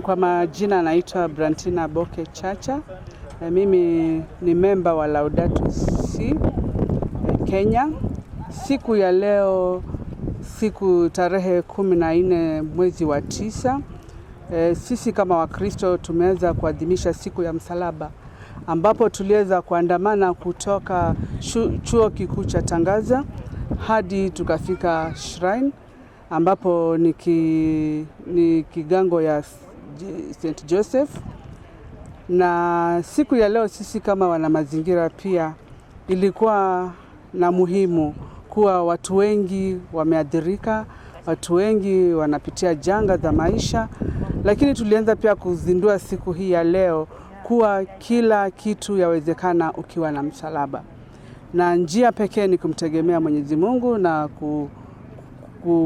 Kwa majina naitwa Brantina Boke Chacha. Mimi ni memba wa Laudato Kenya. Siku ya leo, siku tarehe 14 mwezi wa 9, sisi kama Wakristo tumeweza kuadhimisha siku ya msalaba, ambapo tuliweza kuandamana kutoka chuo kikuu cha Tangaza hadi tukafika shrine, ambapo ni kigango ya St. Joseph. Na siku ya leo sisi kama wana mazingira pia ilikuwa na muhimu kuwa watu wengi wameathirika, watu wengi wanapitia janga za maisha, lakini tulianza pia kuzindua siku hii ya leo kuwa kila kitu yawezekana ukiwa na msalaba. Na njia pekee ni kumtegemea Mwenyezi Mungu na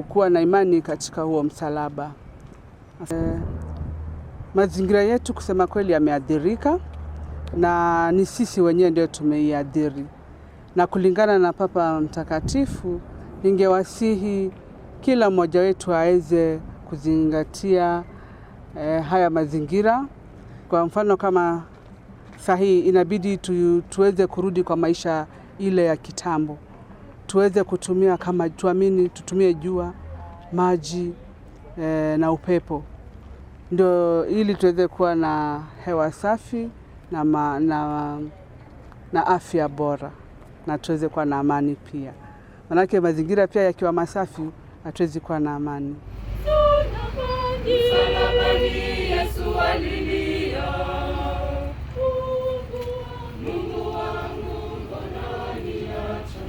kuwa na imani katika huo msalaba. Mazingira yetu kusema kweli yameathirika, na ni sisi wenyewe ndio tumeiathiri. Na kulingana na Papa Mtakatifu, ningewasihi kila mmoja wetu aweze kuzingatia haya mazingira. Kwa mfano kama sahi inabidi tuweze kurudi kwa maisha ile ya kitambo. Tuweze kutumia kama tutumie jua, maji na upepo. Ndio ili tuweze kuwa na hewa safi na afya bora, na tuweze kuwa na amani pia. Manake mazingira pia yakiwa masafi hatuwezi kuwa na amani. Yesu alilia, Mungu wangu mbona niacha.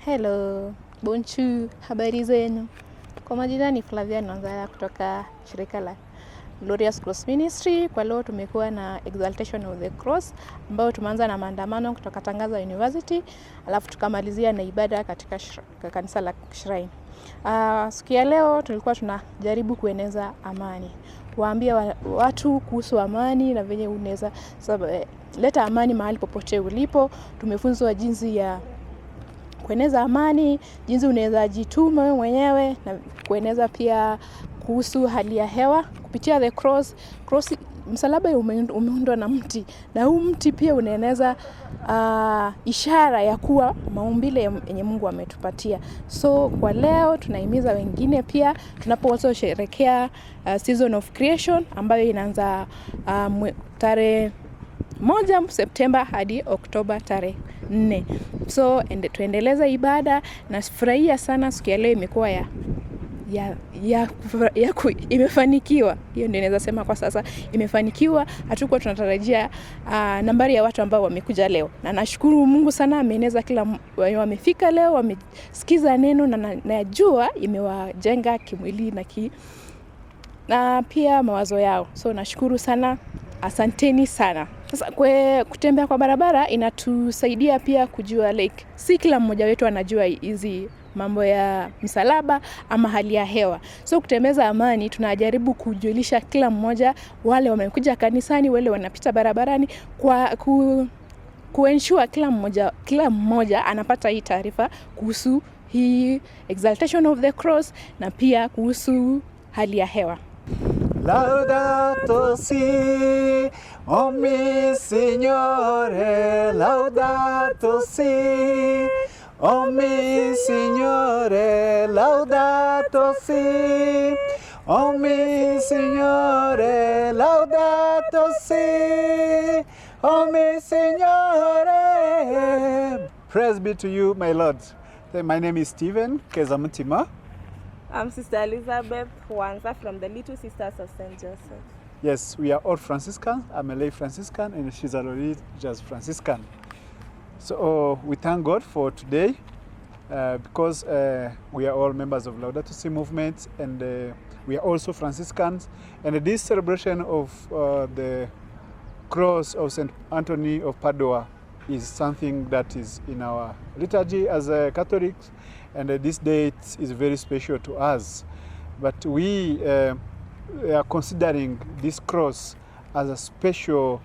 Hello, bonjour, habari zenu. Kwa majina ni Flavia Nonzala kutoka shirika la Glorious Cross Ministry. Kwa leo tumekuwa na exaltation of the cross, ambao tumeanza na maandamano kutoka Tangaza University, alafu tukamalizia na ibada katika kanisa la Shrine. Siku ya leo tulikuwa tunajaribu kueneza amani, waambia watu kuhusu amani na venye unaweza leta amani mahali popote ulipo. Tumefunzwa jinsi ya kueneza amani, jinsi unaweza jituma wewe mwenyewe, na kueneza pia kuhusu hali ya hewa kupitia the cross. Msalaba umeundwa na mti, na huu mti pia unaeneza ishara ya kuwa maumbile yenye Mungu ametupatia. So kwa leo tunahimiza wengine pia tunaposherehekea season of creation ambayo inaanza tarehe 1 Septemba hadi Oktoba tarehe 4. So tuendeleza ibada, na furahia sana siku ya leo imekuwa imefanikiwa. Hiyo ndio naweza sema kwa sasa imefanikiwa. Hatukuwa tunatarajia nambari ya watu ambao wamekuja leo, na nashukuru Mungu sana, ameeneza kila wamefika leo, wamesikiza neno, na najua imewajenga kimwili na pia mawazo yao. So nashukuru sana, asanteni sana. Sasa kutembea kwa barabara inatusaidia pia kujua si kila mmoja wetu anajua hizi mambo ya msalaba ama hali ya hewa. So kutembeza amani, tunajaribu kujulisha kila mmoja, wale wamekuja kanisani, wale wanapita barabarani, kuensure kila mmoja anapata hii taarifa kuhusu hii exaltation of the cross, na pia kuhusu hali ya hewa. Laudato si, o mi Signore, laudato si, o mi Signore, laudato si, o mi Signore, laudato Laudato si, oh mi Signore. Praise be to you, my Lord. My name is Stephen Kezamutima. I'm Sister Elizabeth Wanza from the Little Sisters of St. Joseph. Yes, we are all Franciscans. I'm a lay Franciscan and she's a religious Franciscan. So we thank God for today because we are all members of Laudato Si movement and we are also Franciscans. And this celebration of the cross of St. Anthony of Padua is something that is in our liturgy as Catholics, and this date is very special to us. But we are considering this cross as a special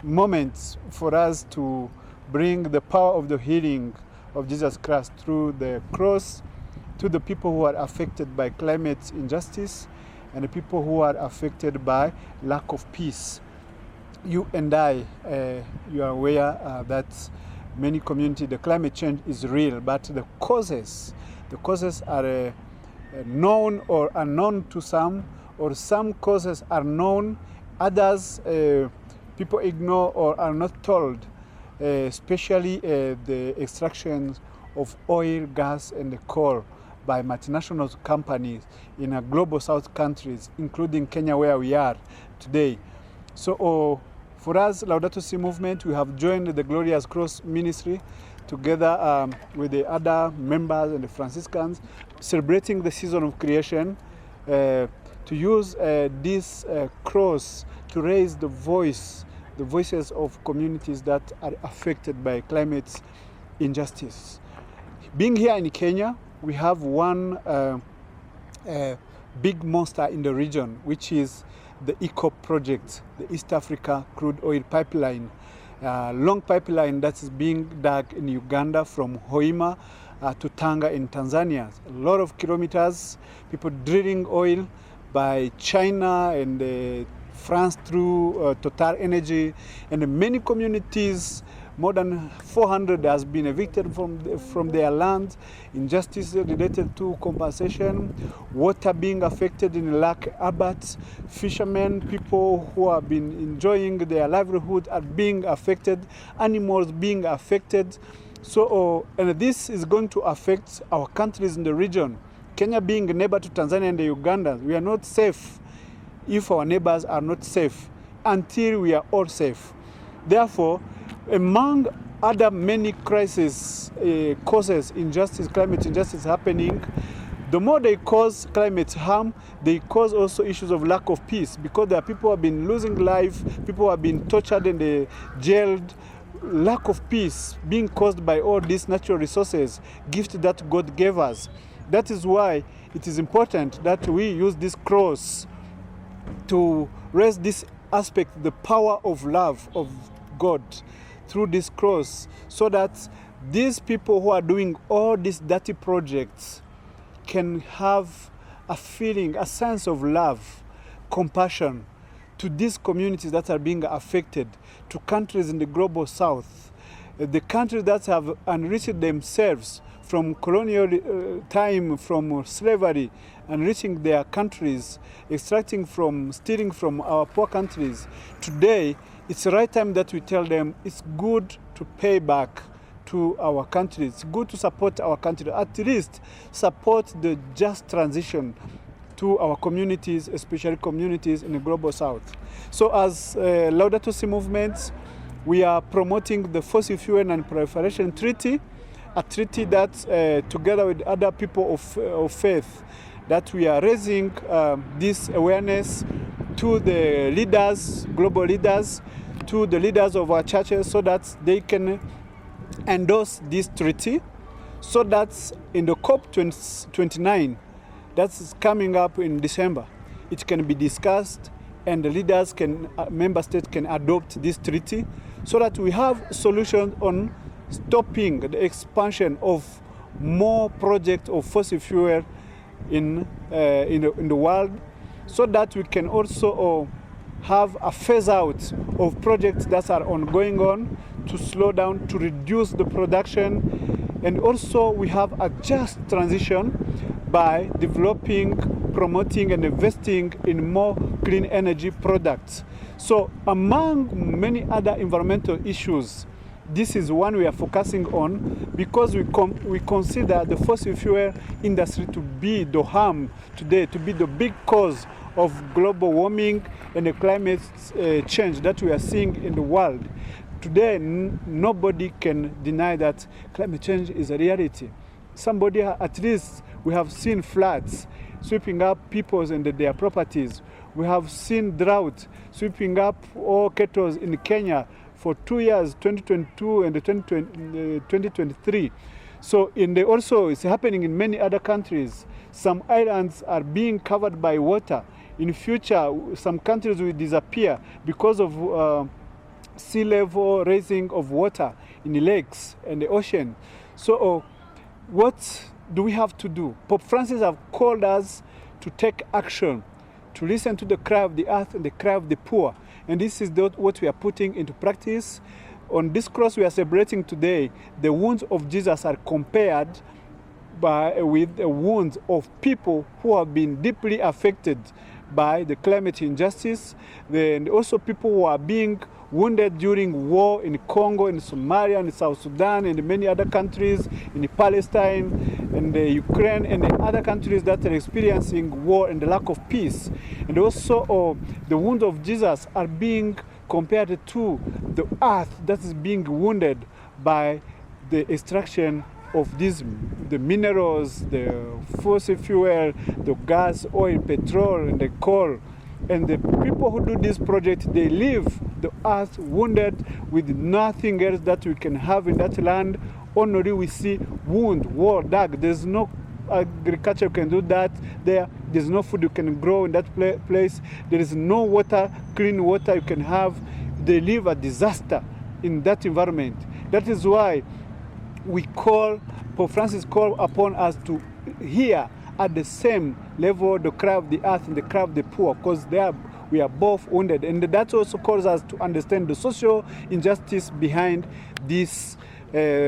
moment for us to bring the power of the healing of Jesus Christ through the cross to the people who are affected by climate injustice and the people who are affected by lack of peace. You and I, you are aware that many communities, the climate change is real, but the causes are known or unknown to some, or some causes are known, others people ignore or are not told, especially the extraction of oil, gas, and coal by multinational companies in a global south countries, including Kenya, where we are today. So for us, Laudato Si movement, we have joined the Glorious Cross Ministry together with the other members and the Franciscans, celebrating the season of creation, to use this cross to raise the voices of communities that are affected by climate injustice. Being here in Kenya, we have one big monster in the region, which is the EACOP project, the East Africa Crude Oil Pipeline, long pipeline that is being dug in Uganda from Hoima to Tanga in Tanzania. A lot of kilometers, people drilling oil by China and France through Total Energy, and many communities, more than 400 has been evicted from their land, injustice related to compensation, water being affected in Lake Albert, fishermen, people who have been enjoying their livelihood are being affected, animals being affected. So, and this is going to affect our countries in the region. Kenya being a neighbor to Tanzania and Uganda, we are not safe if our neighbors are not safe until we are all safe. Therefore, among other many crises, causes injustice, climate injustice happening, the more they cause climate harm, they cause also issues of lack of peace, because there are people who have been losing life, people who have been tortured and jailed, lack of peace being caused by all these natural resources, gifts that God gave us. That is why it is important that we use this cross to raise this aspect, the power of love of God through this cross, so that these people who are doing all these dirty projects can have a feeling, a sense of love, compassion to these communities that are being affected, to countries in the global south, the countries that have enriched themselves from colonial time, from slavery, enriching their countries, stealing from our poor countries. Today, it's the right time that we tell them it's good to pay back to our country. It's good to support our country, at least support the just transition to our communities, especially communities in the global south. So as Laudato Si movement, we are promoting the Fossil Fuel Non-Proliferation Treaty, a treaty that together with other people of faith, that we are raising this awareness to the leaders, global leaders, to the leaders of our churches, so that they can endorse this treaty, so that in the COP29 that's coming up in December, it can be discussed and the leaders can, member states can adopt this treaty, so that we have solutions on stopping the expansion of more projects of fossil fuel in the world, so that we can also have a phase out of projects that are ongoing to slow down, to reduce the production, and also we have a just transition by developing promoting and investing in more clean energy products. So among many other environmental issues, this is one we are focusing on because we consider the fossil fuel industry to be the harm today, to be the big cause of global warming and the climate change that we are seeing in the world. Today, nobody can deny that climate change is a reality. Somebody, at least, we have seen floods sweeping up peoples and their properties. We have seen drought sweeping up all cattle in Kenya for 2 years, 2022 and 2023. So also it's happening in many other countries. Some islands are being covered by water. In future, some countries will disappear because of sea level raising of water in the lakes and the ocean. So what do we have to do? Pope Francis have called us to take action, to listen to the cry of the earth and the cry of the poor. And this is what we are putting into practice. On this cross we are celebrating today, the wounds of Jesus are compared with the wounds of people who have been deeply affected by the climate injustice, and also people who are being wounded during war in Congo, in Somalia, in South Sudan, and many other countries, in Palestine, and Ukraine, and the other countries that are experiencing war and the lack of peace. And also the wounds of Jesus are being compared to the earth that is being wounded by the extraction of the minerals, the fossil fuel, the gas, oil, petrol, and the coal. And the people who do this project, they leave the earth wounded with nothing else that we can have in that land. Only we see wound, war, dark. There's no agriculture you can do that there. There's no food you can grow in that place. There is no water, clean water you can have. They live a disaster in that environment. That is why Pope Francis called upon us to hear at the same level the cry of the earth and the cry of the poor, because we are both wounded. And that also calls us to understand the social injustice behind this oil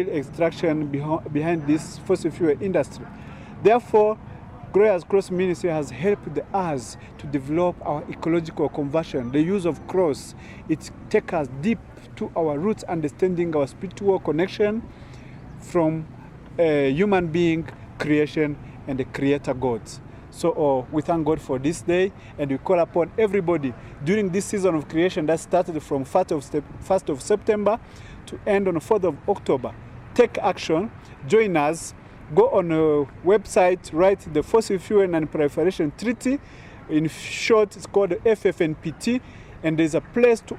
extraction, behind this fossil fuel industry. Therefore, Glorious Cross Ministry has helped us to develop our ecological conversion. The use of cross, it takes us deep to our roots, understanding our spiritual connection from human being, creation, and the creator God. So we thank God for this day, and we call upon everybody during this season of creation that started from 1st of September to end on the 4th of October. Take action, join us, go on a website, write the Fossil Fuel Non-Proliferation Treaty. In short, it's called the FFNPT, and there's a place to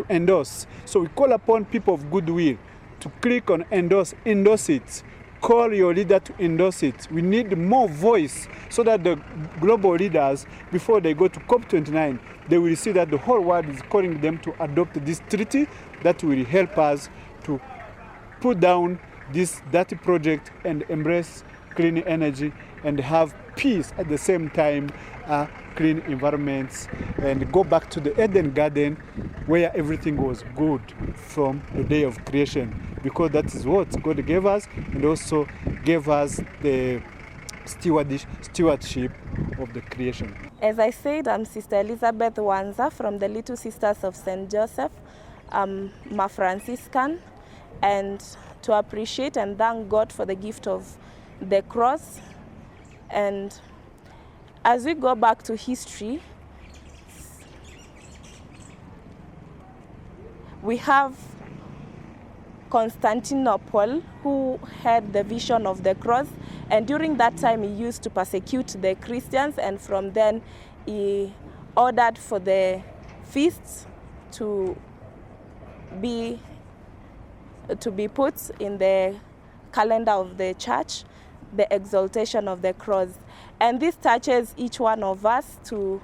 endorse. So we call upon people of goodwill to click on endorse it. Call your leader to endorse it. We need more voice so that the global leaders, before they go to COP29, they will see that the whole world is calling them to adopt this treaty that will help us to put down this dirty project and embrace clean energy and have peace at the same time, clean environments, and go back to the Eden Garden where everything was good from the day of creation, because that is what God gave us, and also gave us the stewardship of the creation. As I said, I'm Sister Elizabeth Wanza from the Little Sisters of St. Joseph. I'm a Franciscan, and to appreciate and thank God for the gift of the cross. And as we go back to history, we have Constantinople, who had the vision of the cross, and during that time he used to persecute the Christians, and from then he ordered for the feasts to be put in the calendar of the church, the exaltation of the cross. And this touches each one of us to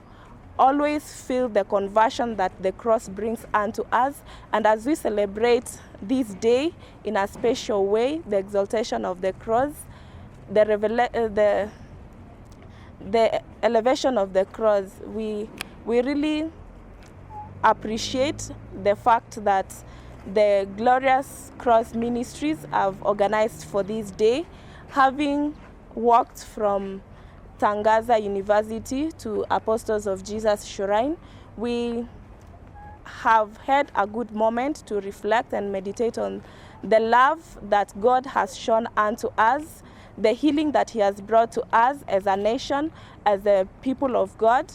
always feel the conversion that the cross brings unto us. And as we celebrate this day in a special way, the exaltation of the cross, the elevation of the cross, we really appreciate the fact that the Glorious Cross Ministries have organized for this day, having walked from Tangaza University to Apostles of Jesus Shrine, we have had a good moment to reflect and meditate on the love that God has shown unto us, the healing that he has brought to us as a nation, as a people of God,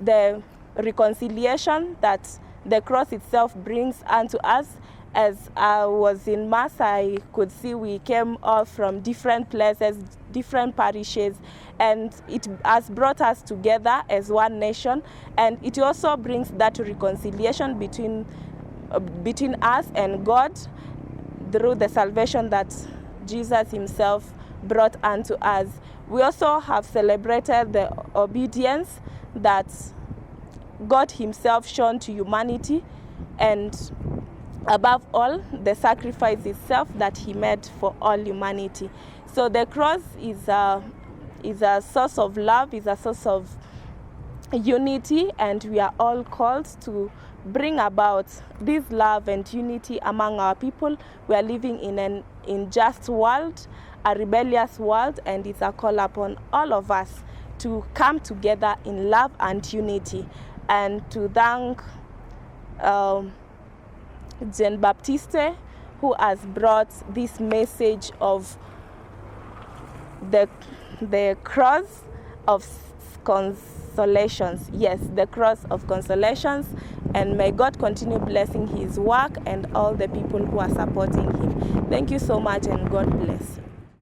the reconciliation that the cross itself brings unto us. As I was in Mass, I could see we came all from different places, different parishes, and it has brought us together as one nation, and it also brings that reconciliation between us and God through the salvation that Jesus himself brought unto us. We also have celebrated the obedience that God himself shown to humanity, and above all, the sacrifice itself that he made for all humanity. So the cross is a source of love, is a source of unity, and we are all called to bring about this love and unity among our people. We are living in an unjust world, a rebellious world, and it's a call upon all of us to come together in love and unity, and to thank Jean Baptiste, who has brought this message of the cross of consolations. Yes, the cross of consolations. And may God continue blessing his work and all the people who are supporting him. Thank you so much, and God bless you.